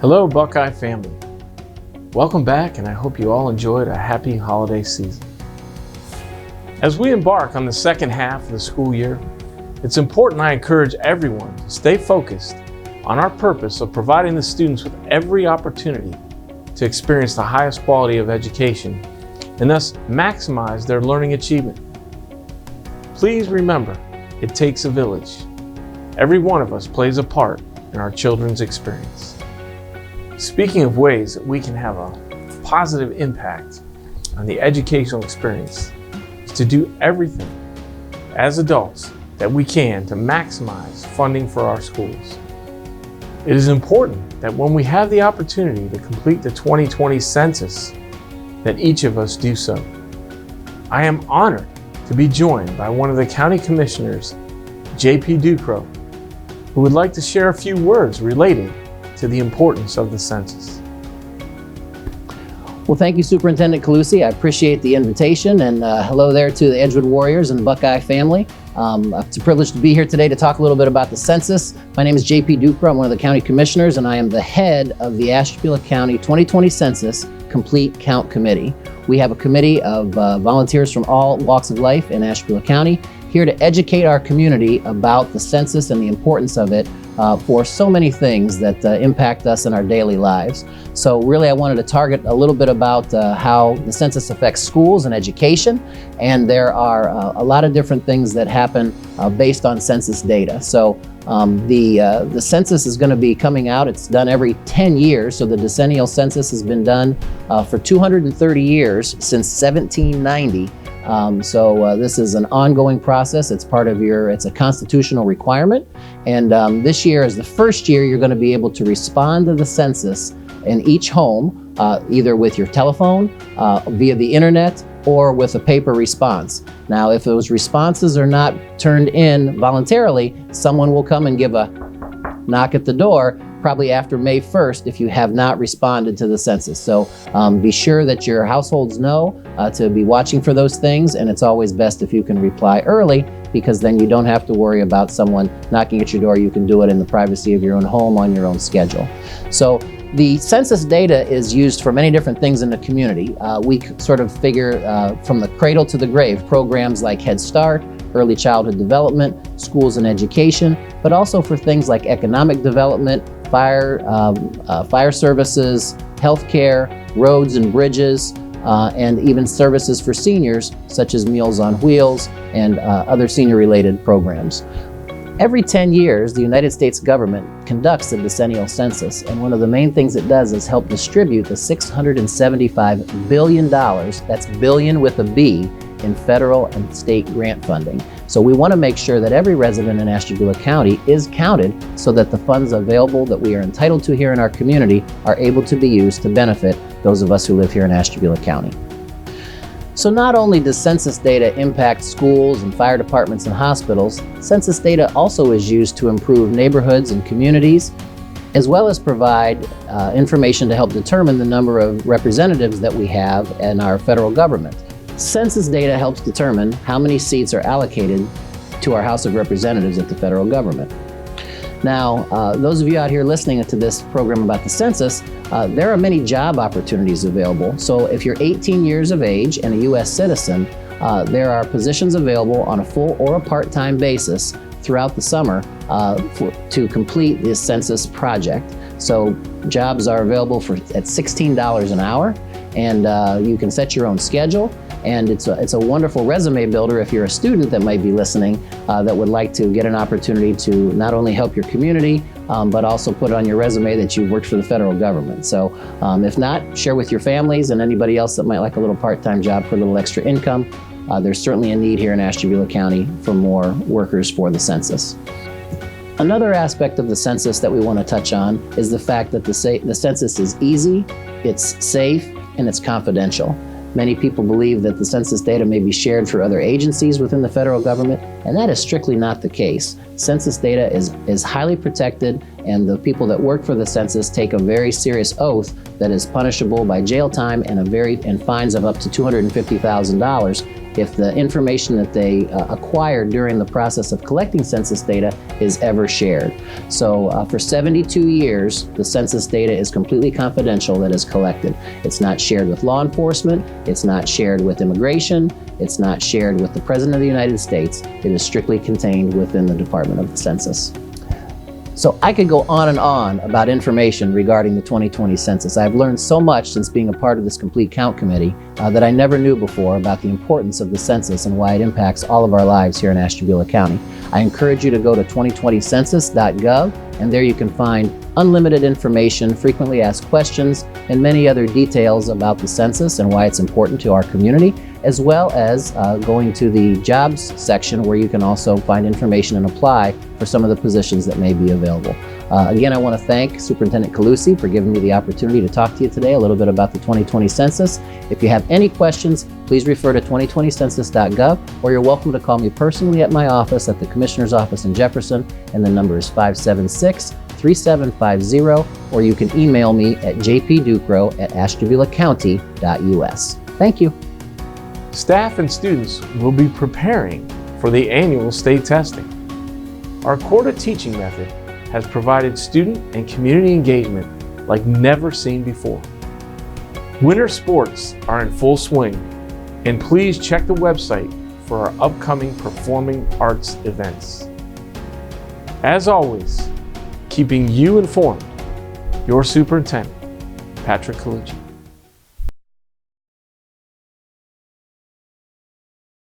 Hello, Buckeye family. Welcome back, and I hope you all enjoyed a happy holiday season. As we embark on the second half of the school year, it's important I encourage everyone to stay focused on our purpose of providing the students with every opportunity to experience the highest quality of education and thus maximize their learning achievement. Please remember, it takes a village. Every one of us plays a part in our children's experience. Speaking of ways that we can have a positive impact on the educational experience, is to do everything as adults that we can to maximize funding for our schools. It is important that when we have the opportunity to complete the 2020 census, that each of us do so. I am honored to be joined by one of the county commissioners, J.P. Ducro, who would like to share a few words related to the importance of the census. Well, thank you, Superintendent Calusi. I appreciate the invitation, and hello there to the Edgewood Warriors and Buckeye family. It's a privilege to be here today to talk a little bit about the census. My name is J.P. Ducro. I'm one of the county commissioners, and I am the head of the Ashtabula County 2020 Census Complete Count Committee. We have a committee of volunteers from all walks of life in Ashtabula County here to educate our community about the census and the importance of it for so many things that impact us in our daily lives. So really I wanted to target a little bit about how the census affects schools and education, and there are a lot of different things that happen based on census data. So the census is going to be coming out. It's done every 10 years, so the decennial census has been done for 230 years, since 1790. So this is an ongoing process. It's part of it's a constitutional requirement. And this year is the first year you're going to be able to respond to the census in each home, either with your telephone, via the internet, or with a paper response. Now, if those responses are not turned in voluntarily, someone will come and give a knock at the door, probably after May 1st, if you have not responded to the census. So be sure that your households know to be watching for those things, and it's always best if you can reply early, because then you don't have to worry about someone knocking at your door. You can do it in the privacy of your own home on your own schedule. So the census data is used for many different things in the community. We sort of figure from the cradle to the grave, programs like Head Start, early childhood development, schools and education, but also for things like economic development, fire services, healthcare, roads and bridges, and even services for seniors, such as Meals on Wheels and other senior-related programs. Every 10 years, the United States government conducts the decennial census, and one of the main things it does is help distribute the $675 billion, that's billion with a B, in federal and state grant funding. So we want to make sure that every resident in Ashtabula County is counted, so that the funds available that we are entitled to here in our community are able to be used to benefit those of us who live here in Ashtabula County. So not only does census data impact schools and fire departments and hospitals, census data also is used to improve neighborhoods and communities, as well as provide information to help determine the number of representatives that we have in our federal government. Census data helps determine how many seats are allocated to our House of Representatives at the federal government. Now, those of you out here listening to this program about the census, there are many job opportunities available. So if you're 18 years of age and a U.S. citizen, there are positions available on a full or a part-time basis throughout the summer to complete this census project. So jobs are available at $16 an hour, and you can set your own schedule. And it's a wonderful resume builder if you're a student that might be listening that would like to get an opportunity to not only help your community, but also put on your resume that you've worked for the federal government. So if not, share with your families and anybody else that might like a little part-time job for a little extra income. There's certainly a need here in Ashtabula County for more workers for the census. Another aspect of the census that we want to touch on is the fact that the census is easy, it's safe, and it's confidential. Many people believe that the census data may be shared for other agencies within the federal government, and that is strictly not the case. Census data is highly protected, and the people that work for the census take a very serious oath that is punishable by jail time and fines of up to $250,000 if the information that they acquired during the process of collecting census data is ever shared. So for 72 years, the census data is completely confidential that is collected. It's not shared with law enforcement, it's not shared with immigration, it's not shared with the President of the United States. It is strictly contained within the Department of the Census. So I could go on and on about information regarding the 2020 census. I've learned so much since being a part of this Complete Count Committee that I never knew before about the importance of the census and why it impacts all of our lives here in Ashtabula County. I encourage you to go to 2020census.gov, and there you can find unlimited information, frequently asked questions, and many other details about the census and why it's important to our community, as well as going to the jobs section where you can also find information and apply for some of the positions that may be available. Again, I want to thank Superintendent Calusi for giving me the opportunity to talk to you today a little bit about the 2020 census. If you have any questions, please refer to 2020census.gov, or you're welcome to call me personally at my office at the Commissioner's office in Jefferson, and the number is 576-3750, or you can email me at jpducro@ashtabulacounty.us. Thank you. Staff and students will be preparing for the annual state testing. Our Quarter teaching method has provided student and community engagement like never seen before. Winter sports are in full swing, and please check the website for our upcoming performing arts events. As always, keeping you informed, your Superintendent, Patrick Calucci.